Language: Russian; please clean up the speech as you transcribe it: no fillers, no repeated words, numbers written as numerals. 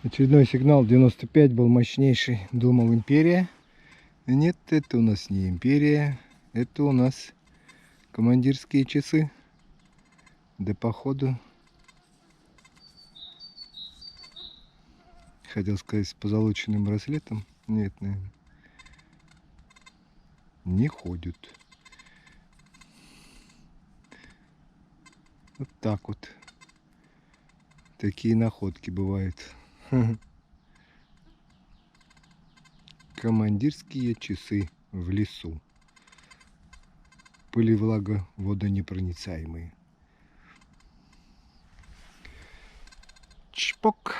Очередной сигнал 95 был мощнейший. Думал, империя. Нет, это у нас не империя. Это у нас командирские часы. Да походу, хотел сказать, с позолоченным браслетом. Нет, наверное, не ходят. Вот так вот. Такие находки бывают. Командирские часы в лесу. Пыль и влага водонепроницаемые. Чпок.